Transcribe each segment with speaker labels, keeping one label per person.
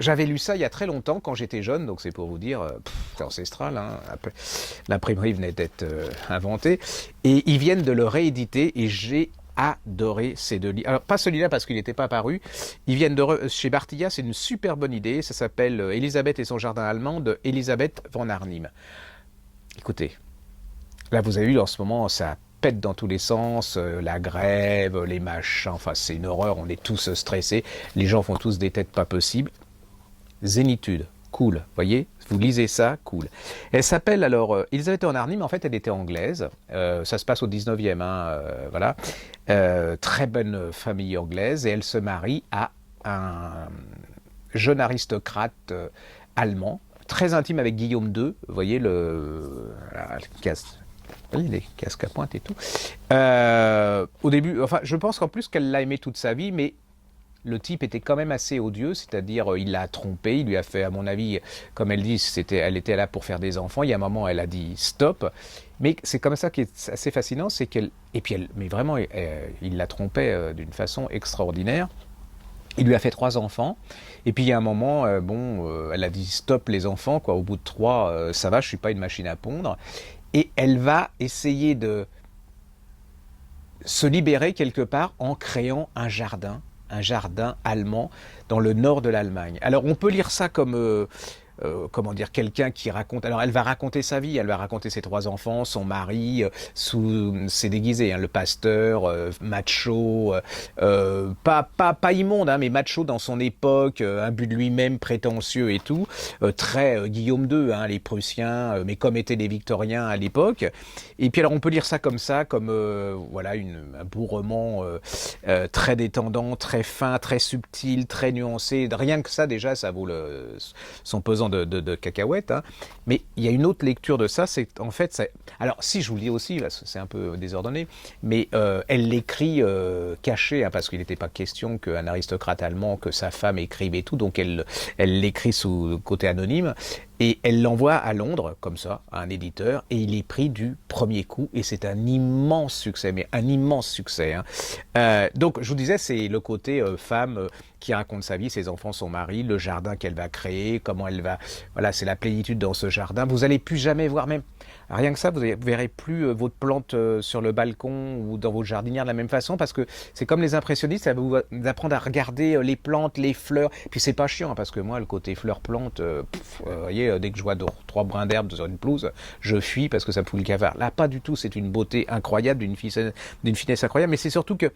Speaker 1: j'avais lu ça il y a très longtemps quand j'étais jeune, donc c'est pour vous dire, c'est ancestral, hein, l'imprimerie venait d'être inventée, et ils viennent de le rééditer, et j'ai adoré ces deux livres. Alors pas celui-là parce qu'il n'était pas paru, ils viennent chez Bartilla, c'est une super bonne idée, ça s'appelle Elisabeth et son jardin allemand de Elisabeth von Arnim. Écoutez, là vous avez vu en ce moment, ça pète dans tous les sens, la grève, les machins, enfin c'est une horreur, on est tous stressés, les gens font tous des têtes pas possibles. Zénitude, cool, voyez, vous lisez ça, cool. Elle s'appelle alors Elisabeth von Arnim, en fait elle était anglaise, ça se passe au 19e, hein, voilà, très bonne famille anglaise, et elle se marie à un jeune aristocrate allemand, très intime avec Guillaume II, vous voyez les casques à pointe et tout. Au début, enfin je pense qu'en plus qu'elle l'a aimé toute sa vie, mais le type était quand même assez odieux, c'est-à-dire il l'a trompé, il lui a fait, à mon avis, comme elle dit, elle était là pour faire des enfants. Il y a un moment, elle a dit stop. Mais c'est comme ça qui est assez fascinant, c'est qu'elle, et puis mais vraiment, il la trompait d'une façon extraordinaire. Il lui a fait 3 enfants, et puis il y a un moment, elle a dit stop les enfants, quoi. Au bout de 3, ça va, je suis pas une machine à pondre, et elle va essayer de se libérer quelque part en créant un jardin allemand dans le nord de l'Allemagne. Alors on peut lire ça comme comment dire, quelqu'un qui raconte. Alors elle va raconter sa vie, elle va raconter ses 3 enfants, son mari, c'est déguisé, hein, le pasteur, macho, pas immonde, hein, mais macho dans son époque, imbu de lui-même, prétentieux et tout, très Guillaume II, hein, les Prussiens, mais comme étaient les Victoriens à l'époque. Et puis alors on peut lire ça, comme voilà un beau roman très détendant, très fin, très subtil, très nuancé. Rien que ça déjà, ça vaut son pesant de cacahuètes, hein. Mais il y a une autre lecture de ça, c'est en fait, alors si je vous le dis aussi, c'est un peu désordonné, mais elle l'écrit caché, hein, parce qu'il n'était pas question qu'un aristocrate allemand, que sa femme écrive et tout, donc elle l'écrit sous côté anonyme. Et elle l'envoie à Londres, comme ça, à un éditeur, et il est pris du premier coup, et c'est un immense succès, mais un immense succès, hein. Donc, je vous disais, c'est le côté femme qui raconte sa vie, ses enfants, son mari, le jardin qu'elle va créer, comment elle va... Voilà, c'est la plénitude dans ce jardin. Vous n'allez plus jamais voir même... Rien que ça, vous ne verrez plus votre plante sur le balcon ou dans votre jardinière de la même façon, parce que c'est comme les impressionnistes, ça va vous apprendre à regarder les plantes, les fleurs. Puis c'est pas chiant, hein, parce que moi, le côté fleurs-plantes, vous voyez, dès que je vois 3 brins d'herbe sur une pelouse, je fuis parce que ça me fout le cavard. Là, pas du tout, c'est une beauté incroyable, d'une finesse incroyable, mais c'est surtout que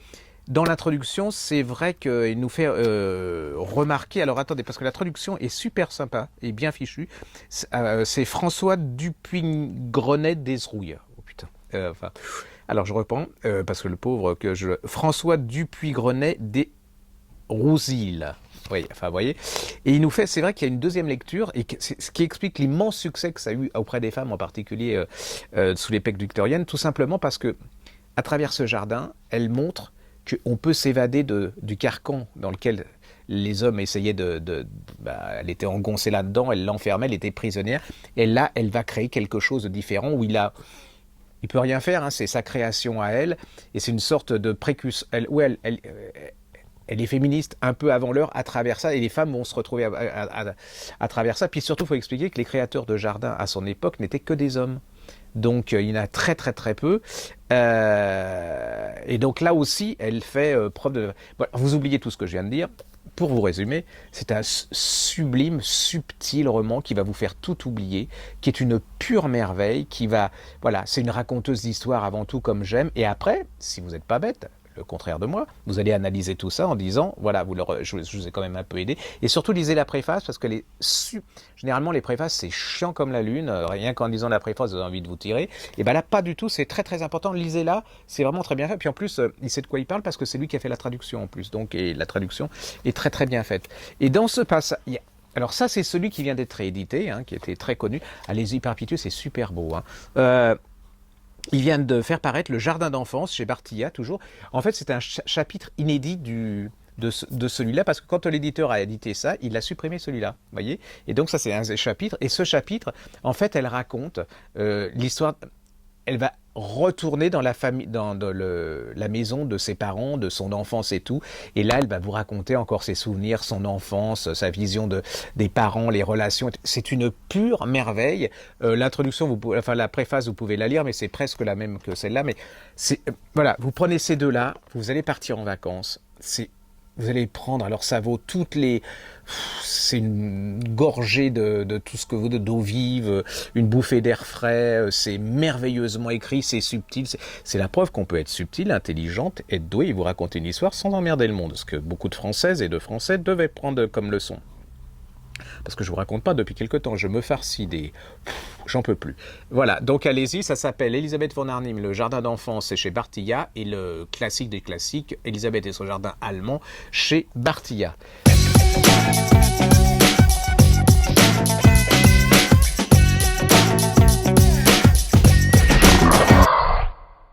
Speaker 1: dans l'introduction, c'est vrai qu'il nous fait remarquer. Alors attendez, parce que la traduction est super sympa et bien fichue. C'est François Dupuy-Grenet d'Ezrouille. Oh putain. Enfin, alors je reprends, parce que le pauvre François Dupuy-Grenet d'Hérouville. Oui, enfin, vous voyez. Et il nous fait, c'est vrai qu'il y a une deuxième lecture, et ce qui explique l'immense succès que ça a eu auprès des femmes, en particulier sous l'époque victorienne, tout simplement parce que, à travers ce jardin, elle montre qu'on peut s'évader du carcan dans lequel les hommes essayaient elle était engoncée là-dedans, elle l'enfermait, elle était prisonnière, et là, elle va créer quelque chose de différent, où il peut rien faire, hein, c'est sa création à elle, et c'est une sorte de précurseur, elle est féministe un peu avant l'heure à travers ça, et les femmes vont se retrouver à travers ça. Puis surtout, il faut expliquer que les créateurs de jardins à son époque n'étaient que des hommes. Donc il y en a très très très peu. Et donc là aussi, elle fait preuve de... Bon, vous oubliez tout ce que je viens de dire. Pour vous résumer, c'est un sublime, subtil roman qui va vous faire tout oublier, qui est une pure merveille, qui va... Voilà, c'est une raconteuse d'histoire avant tout comme j'aime. Et après, si vous n'êtes pas bête, le contraire de moi, vous allez analyser tout ça en disant, voilà, je vous ai quand même un peu aidé. Et surtout, lisez la préface, parce que généralement, les préfaces, c'est chiant comme la lune. Rien qu'en lisant la préface, vous avez envie de vous tirer. Et bien là, pas du tout, c'est très très important. Lisez-la, c'est vraiment très bien fait. Puis en plus, il sait de quoi il parle, parce que c'est lui qui a fait la traduction en plus. Donc, et la traduction est très très bien faite. Et dans ce passage... Alors ça, c'est celui qui vient d'être réédité, hein, qui était très connu. Allez-y, Perpétueux, c'est super beau, hein. Ils viennent de faire paraître Le Jardin d'enfance chez Bartilla, toujours. En fait, c'est un chapitre inédit de celui-là, parce que quand l'éditeur a édité ça, il a supprimé celui-là, vous voyez. Et donc ça, c'est un chapitre. Et ce chapitre, en fait, elle raconte l'histoire elle va retourner dans la famille, la maison de ses parents, de son enfance et tout. Et là, elle va vous raconter encore ses souvenirs, son enfance, sa vision des parents, les relations. C'est une pure merveille. L'introduction, enfin la préface, vous pouvez la lire, mais c'est presque la même que celle-là. Mais voilà, vous prenez ces deux-là, vous allez partir en vacances. Vous allez prendre, alors ça vaut toutes les... C'est une gorgée de tout ce que vous... d'eau vive, une bouffée d'air frais, c'est merveilleusement écrit, c'est subtil. C'est la preuve qu'on peut être subtil, intelligente, être doué et vous raconter une histoire sans emmerder le monde. Ce que beaucoup de Françaises et de Français devaient prendre comme leçon. Parce que je vous raconte pas, depuis quelque temps, je me farcis des... J'en peux plus. Voilà, donc allez-y, ça s'appelle Elisabeth von Arnim, le jardin d'enfance, c'est chez Bartilla, et le classique des classiques, Elisabeth et son jardin allemand, chez Bartilla.